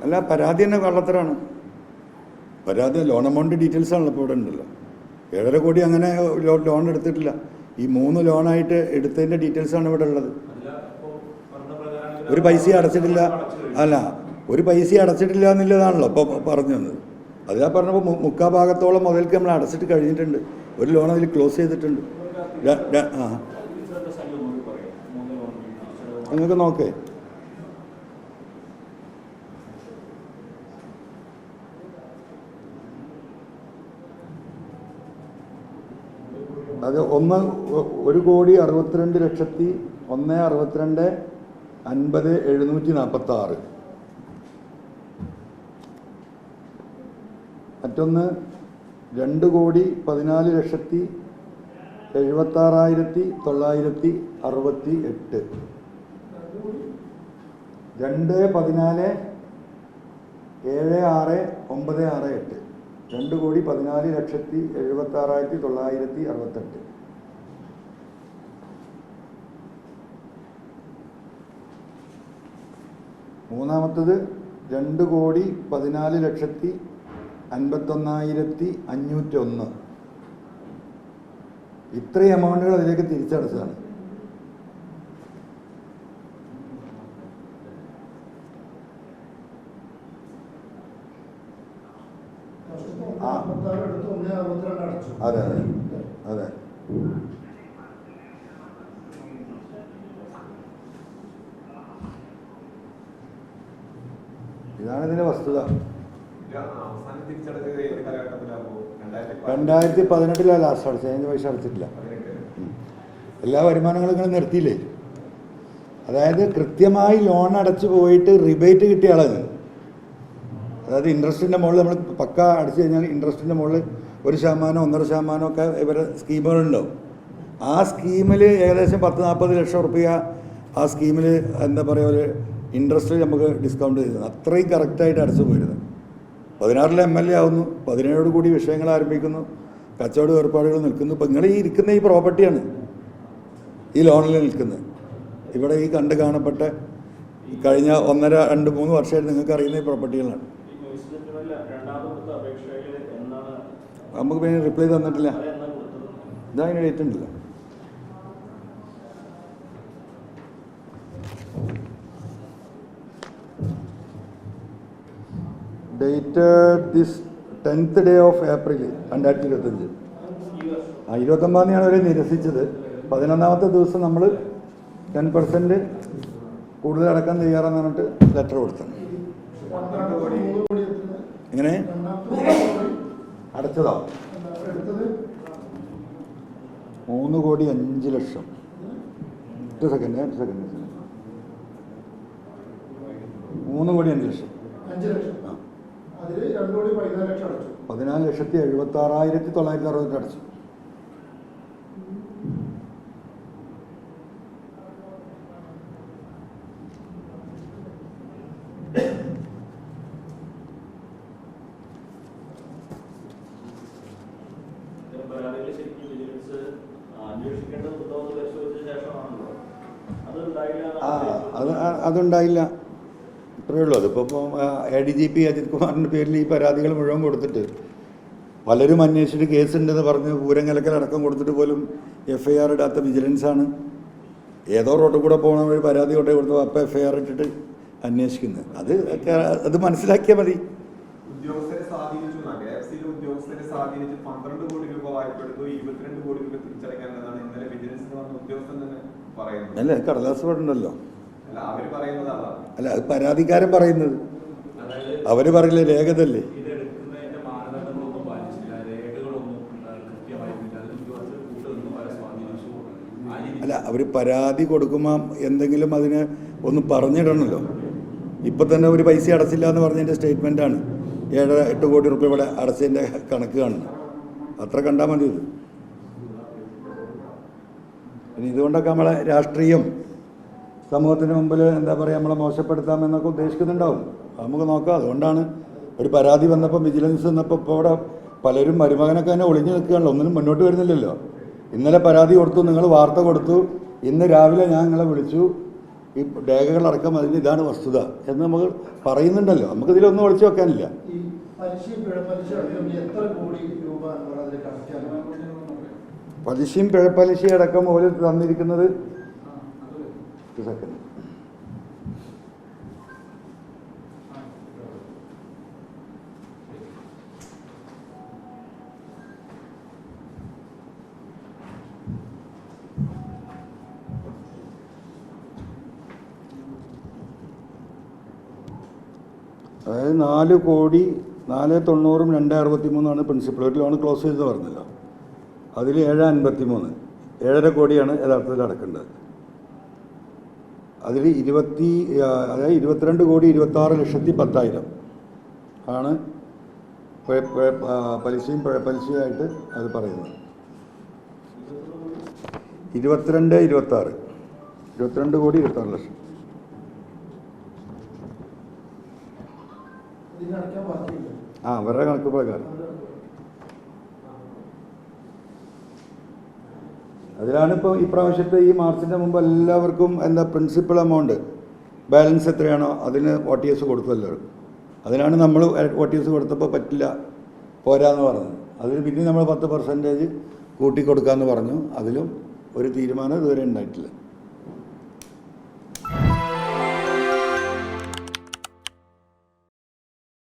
അല്ല, പരാതി തന്നെ കള്ളത്തരാണ്. പരാതി ലോൺ എമൗണ്ട് ഡീറ്റെയിൽസ് ആണല്ലോ ഇപ്പോൾ ഇവിടെ ഉണ്ടല്ലോ. 7.5 കോടി അങ്ങനെ ലോൺ എടുത്തിട്ടില്ല. ഈ 3 ലോണായിട്ട് എടുത്തതിൻ്റെ ഡീറ്റെയിൽസാണ് ഇവിടെ ഉള്ളത്. ഒരു പൈസ അടച്ചിട്ടില്ല, അല്ല ഒരു പൈസ അടച്ചിട്ടില്ല എന്നുള്ളതാണല്ലോ ഇപ്പോൾ പറഞ്ഞു തന്നത്. അത് ഞാൻ പറഞ്ഞപ്പോൾ 3/4 ഭാഗത്തോളം മുതൽക്ക് നമ്മൾ അടച്ചിട്ട് കഴിഞ്ഞിട്ടുണ്ട്. ഒരു ലോൺ അതിൽ ക്ലോസ് ചെയ്തിട്ടുണ്ട്. നിങ്ങൾക്ക് നോക്കേ, അത് 1,62,162,50,746. മറ്റൊന്ന് 2,14,76,968. 2,14,76,968. 2,14,76,968. മൂന്നാമത്തത് 2,14,51,501. ഇത്രയും എമൗണ്ടുകൾ അതിലേക്ക് തിരിച്ചടച്ചതാണ്. അതെ അതെ അതെ. ഇതാണ് ഇതിന്റെ വസ്തുത. 2018 ലാസ്റ്റ് അടച്ചത്. അതിൻ്റെ പൈസ അടച്ചിട്ടില്ല. എല്ലാ വരുമാനങ്ങളും ഇങ്ങനെ നിർത്തിയില്ലേ. അതായത് കൃത്യമായി ലോൺ അടച്ചു പോയിട്ട് റിബേറ്റ് കിട്ടിയ ആളാണ്. അതായത് ഇൻട്രസ്റ്റിൻ്റെ മുകളിൽ നമ്മൾ പക്ക അടിച്ചു കഴിഞ്ഞാൽ ഇൻട്രസ്റ്റിൻ്റെ മുകളിൽ 1%, 1.5% ഒക്കെ ഇവരെ സ്കീമുകളുണ്ടാവും. ആ സ്കീമിൽ ഏകദേശം 10-40 ലക്ഷം റുപ്യ ആ സ്കീമിൽ എന്താ പറയുക ഒരു ഇൻട്രസ്റ്റ് നമുക്ക് ഡിസ്കൗണ്ട് ചെയ്തത്. അത്രയും കറക്റ്റായിട്ട് അടച്ചു പോയിരുന്നത്. 16 MLA ആവുന്നു, 17 കൂടി വിഷയങ്ങൾ ആരംഭിക്കുന്നു, കച്ചവട ഏർപ്പാടുകൾ നിൽക്കുന്നു. ഇപ്പം നിങ്ങൾ ഈ ഇരിക്കുന്ന ഈ പ്രോപ്പർട്ടിയാണ് ഈ ലോണിൽ നിൽക്കുന്നത്. ഇവിടെ ഈ കണ്ട് കാണപ്പെട്ട കഴിഞ്ഞ 1.5-2-3 വർഷമായിട്ട് നിങ്ങൾക്ക് അറിയുന്ന ഈ പ്രോപ്പർട്ടികളാണ്. നമുക്ക് പിന്നെ റിപ്ലൈ തന്നിട്ടില്ല. ഇതാ അതിന് ഡേറ്റ് ഉണ്ടല്ലോ. Dated this 10th day of April 2025. 29-ാം തീയതിയാണ് അവരെ നിരസിച്ചത്. 11-ാമത്തെ ദിവസം നമ്മൾ 10% കൂടുതൽ അടക്കാൻ തയ്യാറാന്ന് പറഞ്ഞിട്ട് ലെറ്റർ കൊടുത്താണ്. എങ്ങനെ അടച്ചതാ? 3,05,00,000. 1 സെക്കൻഡ് 3,05,00,000. 14,76,960 അടച്ചു. അതുണ്ടായില്ല. ഇത്രയേ ഉള്ളൂ. അതിപ്പോൾ ADGP അജിത് കുമാറിൻ്റെ പേരിൽ ഈ പരാതികൾ മുഴുവൻ കൊടുത്തിട്ട് പലരും അന്വേഷിച്ചിട്ട് കേസുണ്ടെന്ന് പറഞ്ഞ് പൂരങ്കലക്കലടക്കം കൊടുത്തിട്ട് പോലും FIR ഇടാത്ത വിജിലൻസാണ്. ഏതോ റോഡിൽ കൂടെ പോകണ ഒരു പരാതി കൊണ്ടേ കൊടുത്തു അപ്പം FIR ഇട്ടിട്ട് അന്വേഷിക്കുന്നത്. അത് മനസ്സിലാക്കിയാൽ മതി. ഉദ്യോഗസ്ഥരെ സ്വാധീനിച്ചു, ഉദ്യോഗസ്ഥരെ സ്വാധീനിച്ച് 12 കോടി രൂപ വായ്പെടുത്തു, 22 കോടി രൂപ തിരിച്ചടയ്ക്കാനെന്നാണ് ഇന്നലെ വിജിലൻസിൽ വന്ന ഉദ്യോഗസ്ഥൻ തന്നെ പറയുന്നത്. അല്ലേ, കടലാസ് ഉണ്ടല്ലോ. അല്ല, അത് പരാതിക്കാരൻ പറയുന്നത്. അവര് പറയില്ലേ, രേഖതല്ലേ. അല്ല, അവർ പരാതി കൊടുക്കുമ്പോൾ എന്തെങ്കിലും അതിന് ഒന്ന് പറഞ്ഞിടണമല്ലോ. ഇപ്പം തന്നെ ഒരു പൈസ അടച്ചില്ല എന്ന് പറഞ്ഞതിൻ്റെ സ്റ്റേറ്റ്മെൻറ്റാണ് 7-8 കോടി രൂപ ഇവിടെ അടച്ചതിൻ്റെ കണക്ക് കാണുന്നത്. അത്ര കണ്ടാൽ മതി. ഇത് പിന്നെ ഇതുകൊണ്ടൊക്കെ നമ്മളെ രാഷ്ട്രീയം സമൂഹത്തിന് മുമ്പിൽ എന്താ പറയുക നമ്മളെ മോശപ്പെടുത്താമെന്നൊക്കെ ഉദ്ദേശിക്കുന്നുണ്ടാവും. നമുക്ക് നോക്കാം. അതുകൊണ്ടാണ് ഒരു പരാതി വന്നപ്പോൾ വിജിലൻസ് വന്നപ്പോൾ ഇപ്പോൾ ഇവിടെ പലരും മരുമകനൊക്കെ തന്നെ ഒളിഞ്ഞു നിൽക്കുകയാണല്ലോ. ഒന്നിനും മുന്നോട്ട് വരുന്നില്ലല്ലോ. ഇന്നലെ പരാതി കൊടുത്തു, നിങ്ങൾ വാർത്ത കൊടുത്തു, ഇന്ന് രാവിലെ ഞാൻ നിങ്ങളെ വിളിച്ചു, ഈ രേഖകളടക്കം അതിന് ഇതാണ് വസ്തുത എന്ന് നമുക്ക് പറയുന്നുണ്ടല്ലോ. നമുക്കിതിലൊന്നും ഒളിച്ചു വെക്കാനില്ല. ഈ പലിശയും പിഴപ്പലിശയും എത്ര കോടി രൂപ അതിൽ കണക്കാണ്? പലിശയും പിഴപ്പലിശയും അടക്കം ഓല് തന്നിരിക്കുന്നത് ഒരു സെക്കൻഡ്. അതായത് 4,4,90,263 പ്രിൻസിപ്പൽ. ഒരു ലോൺ ക്ലോസ് ചെയ്ത് പറഞ്ഞല്ലോ, അതിൽ 7,53 7.5 കോടിയാണ് യഥാർത്ഥത്തിൽ അടക്കേണ്ടത്. അതിൽ 22,26,10,00,000 ആണ് പലിശയും പലിശയായിട്ട് അത് പറയുന്നത്. 22,26,22,26,00,000. അവരുടെ കണക്ക് പ്രകാരം അതിലാണ് ഇപ്പോൾ ഈ പ്രാവശ്യത്തെ ഈ മാർച്ചിൻ്റെ മുമ്പ് എല്ലാവർക്കും എന്താ പ്രിൻസിപ്പൽ എമൗണ്ട് ബാലൻസ് എത്രയാണോ അതിന് OTS കൊടുത്തു എല്ലാവർക്കും. അതിനാണ് നമ്മൾ OTS കൊടുത്തപ്പോൾ പറ്റില്ല, പോരാന്ന് പറഞ്ഞത്. അതിൽ പിന്നെ നമ്മൾ 10% കൂട്ടി കൊടുക്കാമെന്ന് പറഞ്ഞു. അതിലും ഒരു തീരുമാനം ഇതുവരെ ഉണ്ടായിട്ടില്ല.